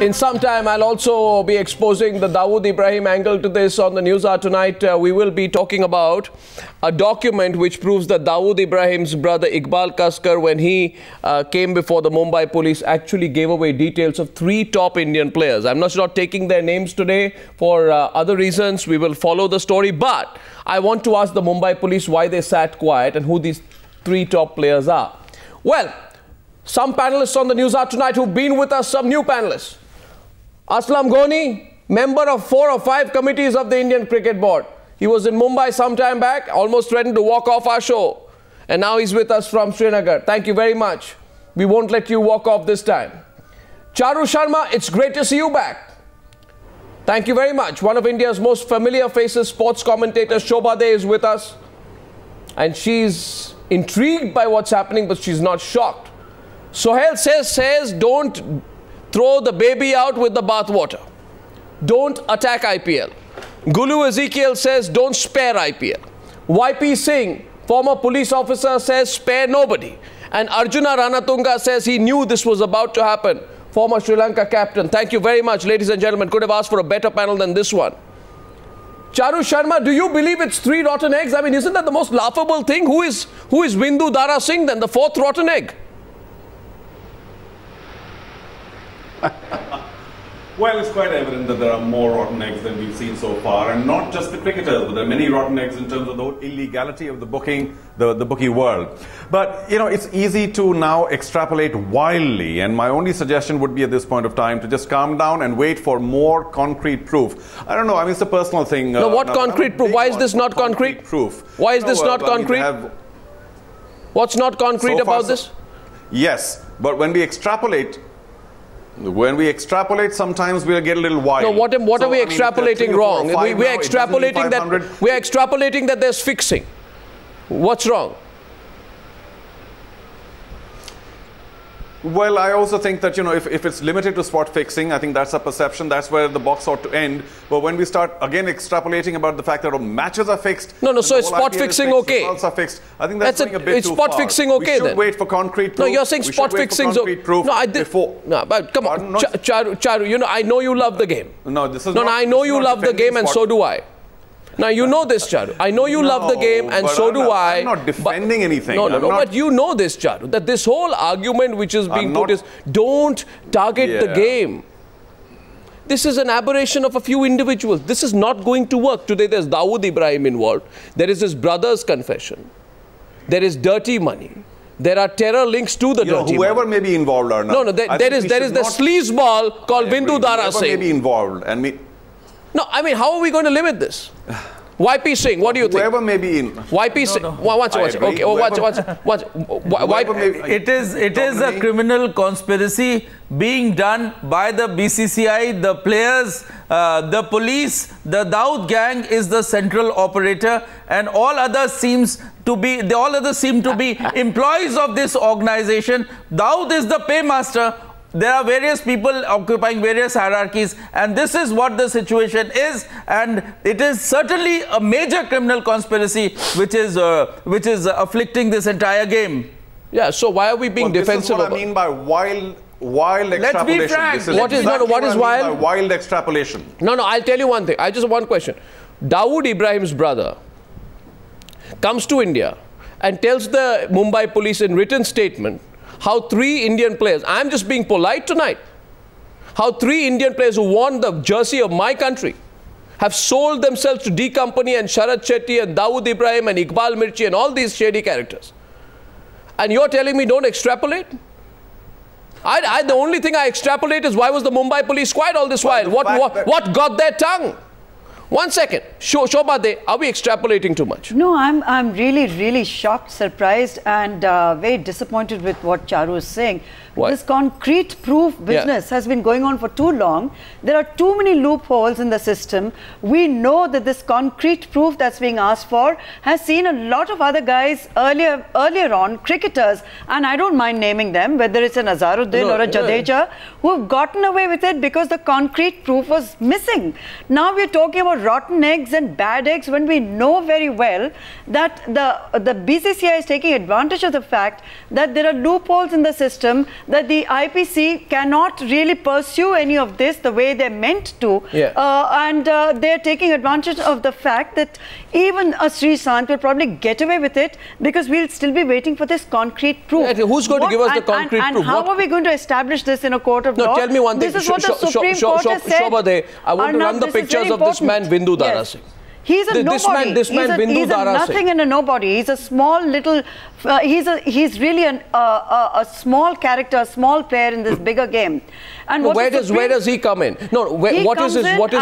In some time, I'll also be exposing the Dawood Ibrahim angle to this on the Newshour tonight. We will be talking about a document which proves that Dawood Ibrahim's brother Iqbal Kaskar, when he came before the Mumbai police, actually gave away details of 3 top Indian players. I'm not taking their names today for other reasons. We will follow the story. But I want to ask the Mumbai police why they sat quiet and who these 3 top players are. Well, some panelists on the Newshour tonight who've been with us, some new panelists. Aslam Ghoni, member of 4 or 5 committees of the Indian Cricket Board. He was in Mumbai some time back, almost threatened to walk off our show. And now he's with us from Srinagar. Thank you very much. We won't let you walk off this time. Charu Sharma, it's great to see you back. Thank you very much. One of India's most familiar faces, sports commentator Shobha De is with us. And she's intrigued by what's happening, but she's not shocked. Sohail says don't throw the baby out with the bathwater. Don't attack IPL. Gulu Ezekiel says don't spare IPL. YP Singh, former police officer, says spare nobody. And Arjuna Ranatunga says he knew this was about to happen. Former Sri Lanka captain. Thank you very much, ladies and gentlemen. Could have asked for a better panel than this one. Charu Sharma, do you believe it's 3 rotten eggs? I mean, isn't that the most laughable thing? Who is Bindu Dara Singh then, the 4th rotten egg? Well, it's quite evident that there are more rotten eggs than we've seen so far, and not just the cricketers, but there are many rotten eggs in terms of the illegality of the booking, the bookie world. But, you know, it's easy to now extrapolate wildly, and my only suggestion would be at this point of time to just calm down and wait for more concrete proof. I don't know, I mean, it's a personal thing. No, what concrete proof? Why is this not concrete? Proof. Why is this not concrete? What's not concrete about this? Yes, but when we extrapolate, sometimes we'll get a little wild. No, what are we extrapolating wrong? We're extrapolating that there's fixing. What's wrong? Well, I also think that, you know, if it's limited to spot fixing, I think that's a perception. That's where the box ought to end. But when we start again extrapolating about the fact that matches are fixed, no, so is spot fixing okay? Results are fixed. I think that's going a bit too far. Is spot fixing okay then? We should wait for concrete proof. No, you're saying spot fixing is okay. No, I did. No, but come on, Charu, you know, I know you love the game. No, this is no, I know you love the game, and so do I. Now, you know this, Charu. I know you love the game, and so do I. I'm not defending anything. No, but you know this, Charu, that this whole argument which is being put is don't target the game. This is an aberration of a few individuals. This is not going to work. Today, there's Dawood Ibrahim involved. There is his brother's confession. There is dirty money. There are terror links to the dirty money. Whoever may be involved or not. No, there is the sleazeball called Bindu Dara Singh. Whoever may be involved and No, I mean, how are we going to limit this? YP Singh, what do you think? Whoever may be in. YP Singh, watch. Okay, watch. It is a criminal conspiracy being done by the BCCI, the players, the police. The Dawood gang is the central operator, and all others seem to be employees of this organization. Dawood is the paymaster. There are various people occupying various hierarchies, and this is what the situation is, and it is certainly a major criminal conspiracy which is afflicting this entire game. Yeah, so why are we being defensive? This is what I mean by wild extrapolation. Let's be frank. What is wild? Wild extrapolation. No, I'll tell you one thing. I just have one question. Dawood Ibrahim's brother comes to India and tells the Mumbai police in written statement how 3 Indian players, I'm just being polite tonight, how 3 Indian players who worn the jersey of my country have sold themselves to D Company and Sharat Shetty and Dawood Ibrahim and Iqbal Mirchi and all these shady characters. And you're telling me don't extrapolate? The only thing I extrapolate is why was the Mumbai police quiet all this while? What got their tongue? 1 second. Shobha De, are we extrapolating too much? No, I'm really shocked, surprised, and very disappointed with what Charu is saying. What? This concrete proof business has been going on for too long. There are too many loopholes in the system. We know that this concrete proof that's being asked for has seen a lot of other guys earlier on, cricketers, and I don't mind naming them, whether it's an Azharuddin or a Jadeja, who have gotten away with it because the concrete proof was missing. Now we're talking about rotten eggs and bad eggs when we know very well that the BCCI is taking advantage of the fact that there are loopholes in the system, that the IPC cannot really pursue any of this the way they're meant to. And they're taking advantage of the fact that even a Sreesanth will probably get away with it because we'll still be waiting for this concrete proof. Who's going to give us the concrete proof? And how are we going to establish this in a court of law? No, tell me one thing. This is what the Supreme Court has said. Shobhade, I want to run the pictures of this man, Bindu Dara Singh. He's a nobody. This man Bindu Dara Singh. He's a nothing and a nobody. He's a small little. He's really a small character, a small player in this bigger game. And no, where does he come in? No, what is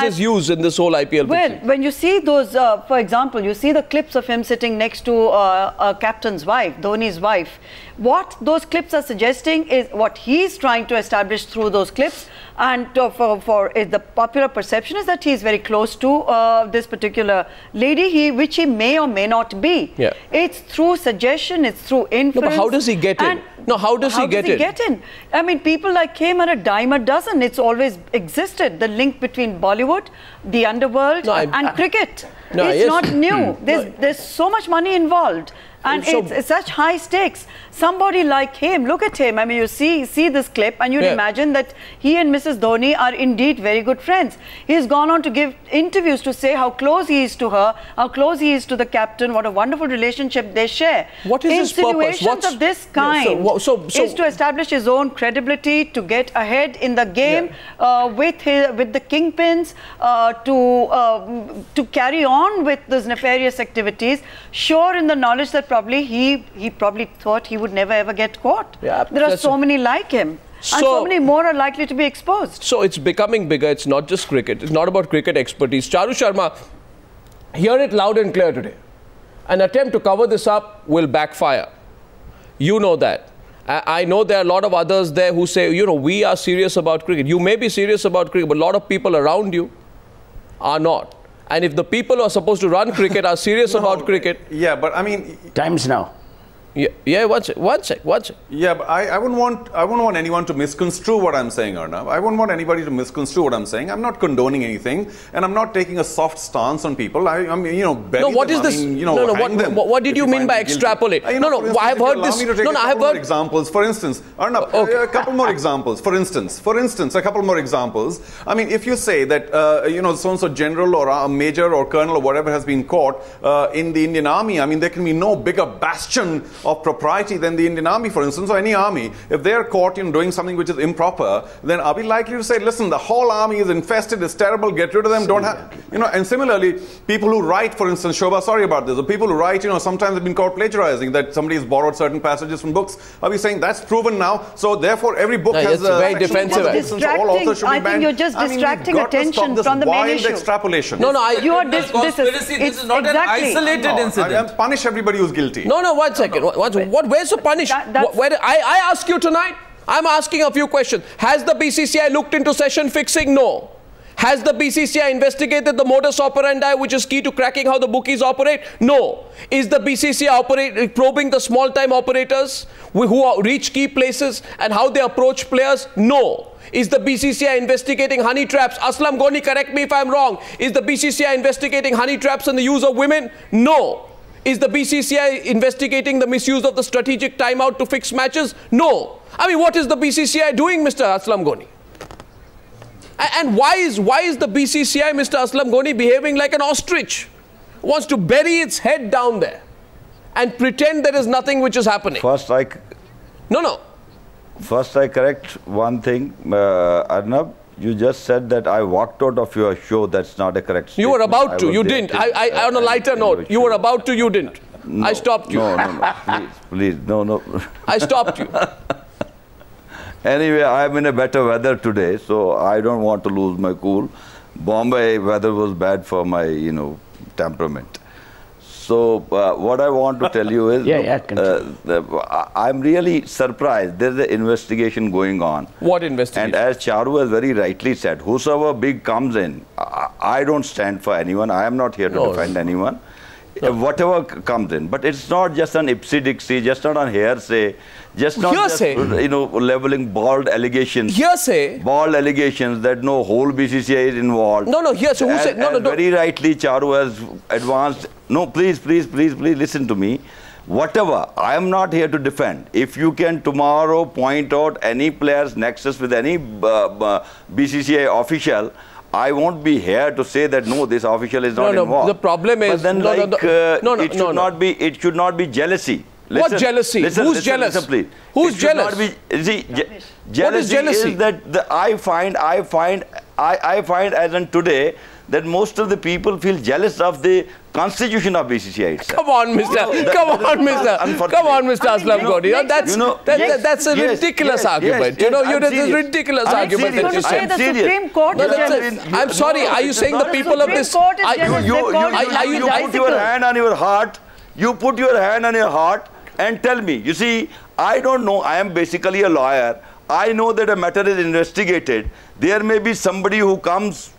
his use in this whole IPL? Well, when you see those, for example, you see the clips of him sitting next to a captain's wife, Dhoni's wife. What those clips are suggesting is what he's trying to establish through those clips, and the popular perception is that he's very close to this particular lady, which he may or may not be. Yeah. It's through suggestion, it's through influence. No, but how does he get in? No, how does he get in? I mean, people like him are a dime a dozen. It's always existed. The link between Bollywood, the underworld, and cricket. It's not new. There's so much money involved. And it's such high stakes. Somebody like him, look at him. I mean, you see this clip and you'd imagine that he and Mrs. Dhoni are indeed very good friends. He's gone on to give interviews to say how close he is to her, how close he is to the captain, what a wonderful relationship they share. What is his purpose? Insinuations of this kind is to establish his own credibility, to get ahead in the game with the kingpins, to carry on with those nefarious activities, sure in the knowledge that he probably thought he would never ever get caught. There are so many like him. And so many more are likely to be exposed. So it's becoming bigger. It's not just cricket. It's not about cricket expertise. Charu Sharma, hear it loud and clear today. An attempt to cover this up will backfire. You know that. I know there are a lot of others there who say, you know, we are serious about cricket. You may be serious about cricket, but a lot of people around you are not. And if the people who are supposed to run cricket are serious about cricket... Yeah, but I mean... Times now. Yeah, one sec. Yeah, but I wouldn't want anyone to misconstrue what I'm saying, Arnav. I wouldn't want anybody to misconstrue what I'm saying. I'm not condoning anything, and I'm not taking a soft stance on people. I'm you know, bury no, what them. is this? What did you mean by extrapolate? No, I have heard this. I have heard examples. For instance, Arnav, a couple more examples. For instance, a couple more examples. I mean, if you say that you know, so-and-so general or a major or colonel or whatever has been caught in the Indian Army, I mean, there can be no bigger bastion of propriety than the Indian Army, for instance, or any army. If they are caught in doing something which is improper, then are we likely to say, listen, the whole army is infested, it's terrible, get rid of them, don't have, you know. And similarly, people who write, for instance, Shobha, sorry about this, the people who write, you know, sometimes have been caught plagiarizing, that somebody has borrowed certain passages from books. Are we saying that's proven now? So therefore, every book has a very defensive. I think you're just distracting attention from the main issue. Extrapolation. No, this is not an isolated incident. Punish everybody who's guilty. No, 1 second. Where's the punishment? I ask you tonight, I'm asking a few questions. Has the BCCI looked into session fixing? No. Has the BCCI investigated the modus operandi, which is key to cracking how the bookies operate? No. Is the BCCI probing the small-time operators who reach key places and how they approach players? No. Is the BCCI investigating honey traps? Aslam Ghani, correct me if I'm wrong. Is the BCCI investigating honey traps and the use of women? No. Is the BCCI investigating the misuse of the strategic timeout to fix matches? No. I mean, what is the BCCI doing, Mr. Aslam Ghani? And why is the BCCI, Mr. Aslam Ghani, behaving like an ostrich? Wants to bury its head down there and pretend there is nothing which is happening. First, I correct one thing, Arnab. You just said that I walked out of your show. That's not a correct statement. You were about to. You didn't. On a lighter note, you were about to. You didn't. No, I stopped you. No. Please, no. I stopped you. Anyway, I'm in a better weather today, so I don't want to lose my cool. Bombay weather was bad for my, temperament. So what I want to tell you is, I'm really surprised. There's an investigation going on. What investigation? And as Charu has very rightly said, whosoever big comes in, I don't stand for anyone. I am not here to defend anyone. No. Whatever comes in, but it's not just an ipsy-dixy, just not on hearsay, just not hearsay. Just, leveling bald allegations. Hearsay. Bald allegations that no whole BCCI is involved. No, hearsay. Who said? No. Very rightly, Charu has advanced. No, please, listen to me. Whatever, I am not here to defend. If you can tomorrow point out any player's nexus with any BCCI official, I won't be here to say that no, this official is not involved. The problem is, but then it should not be jealousy. Listen, what jealousy? Who's jealous? Listen, please. Who's jealous? Jealousy is that I find as on today that most of the people feel jealous of the constitution of BCCI itself. Come on, Mr. Come on, Mr. Aslam Goni. That's a ridiculous argument. Yes, that's a ridiculous argument that you said. The Supreme Court I'm sorry. Are you saying the people of this? You put your hand on your heart. You put your hand on your heart and tell me. You see, I don't know. I am basically a lawyer. I know that a matter is investigated. There may be somebody who comes,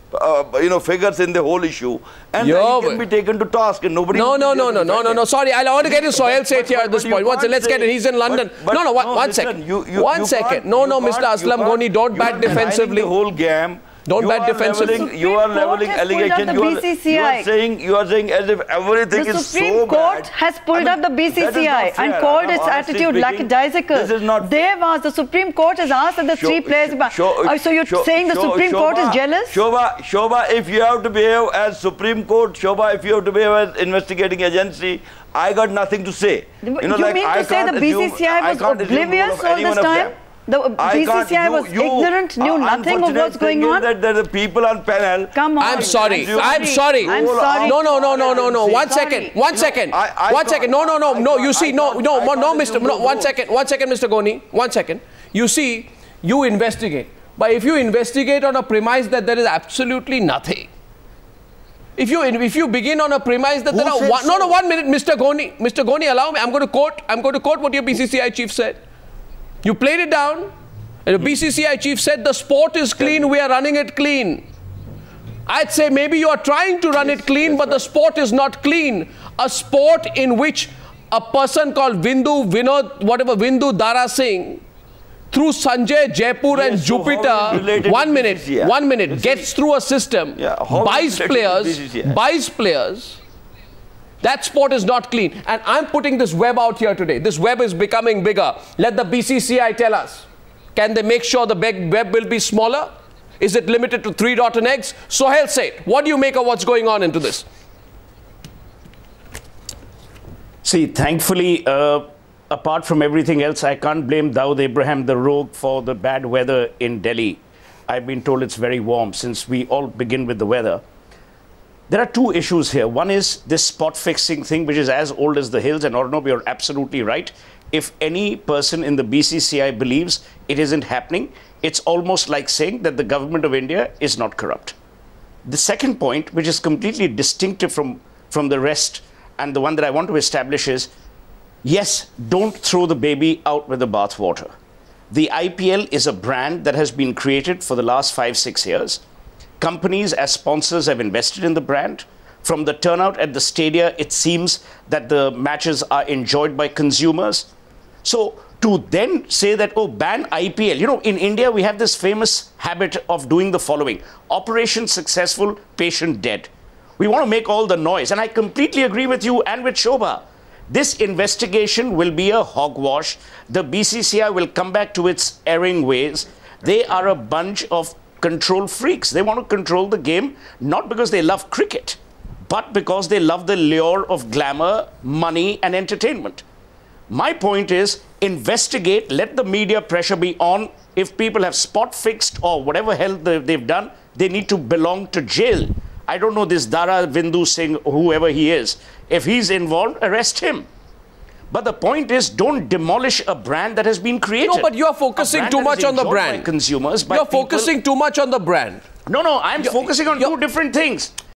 figures in the whole issue, and he can be taken to task, and nobody. No. Sorry, I want to get his Sohail Seth here at this point. Let's get it. He's in London. One second. One second. No, Mr. Aslam Goni, don't bat defensively. The whole game. Don't bat defensively. You are leveling allegation. You are saying as if everything is so bad. The Supreme Court has pulled up the BCCI and called its attitude lackadaisical. This is not. They've asked, the Supreme Court has asked that the three players. So you're saying the Supreme Court is jealous? Shobha, if you have to behave as Supreme Court, Shobha, if you have to behave as investigating agency, I got nothing to say. You mean to say the BCCI was oblivious all this time? The BCCI was ignorant, knew nothing of what's going on. That the people on panel. Come on. I'm sorry. No. 1 second. No. You see, no, Mr. No, 1 second. 1 second, Mr. Goni. 1 second. You see, you investigate. But if you investigate on a premise that there is absolutely nothing, if you begin on a premise that there are 1 minute, Mr. Goni, allow me. I'm going to quote what your BCCI chief said. You played it down, and the BCCI chief said the sport is clean, we are running it clean. I'd say maybe you are trying to run it clean, but the sport is not clean. A sport in which a person called Vindu Dara Singh, through Sanjay, Jaipur and Jupiter, 1 minute, gets through a system, buys players, that sport is not clean. And I'm putting this web out here today. This web is becoming bigger. Let the BCCI tell us. Can they make sure the web will be smaller? Is it limited to 3 dozen eggs? Sohail Seth, what do you make of what's going on into this? See, thankfully, apart from everything else, I can't blame Dawood Ibrahim, the rogue, for the bad weather in Delhi. I've been told it's very warm, since we all begin with the weather. There are two issues here. One is this spot fixing thing, which is as old as the hills. And Arnab, you're absolutely right. If any person in the BCCI believes it isn't happening, it's almost like saying that the government of India is not corrupt. The second point, which is completely distinctive from the rest, and the one that I want to establish is, yes, don't throw the baby out with the bathwater. The IPL is a brand that has been created for the last 5-6 years. Companies as sponsors have invested in the brand. From the turnout at the stadia, it seems that the matches are enjoyed by consumers. So to then say that, oh, ban IPL. In India, we have this famous habit of doing the following. Operation successful, patient dead. We want to make all the noise. And I completely agree with you and with Shobha. This investigation will be a hogwash. The BCCI will come back to its erring ways. They are a bunch of control freaks. They want to control the game, not because they love cricket, but because they love the lure of glamour, money, and entertainment. My point is, investigate, let the media pressure be on. If people have spot fixed or whatever hell they've done, they need to belong to jail. I don't know this Dara Vindu Singh, whoever he is. If he's involved, arrest him. But the point is, don't demolish a brand that has been created. No, but you are focusing too much on the brand. Consumers, you're focusing too much on the brand. No, I'm focusing on two different things.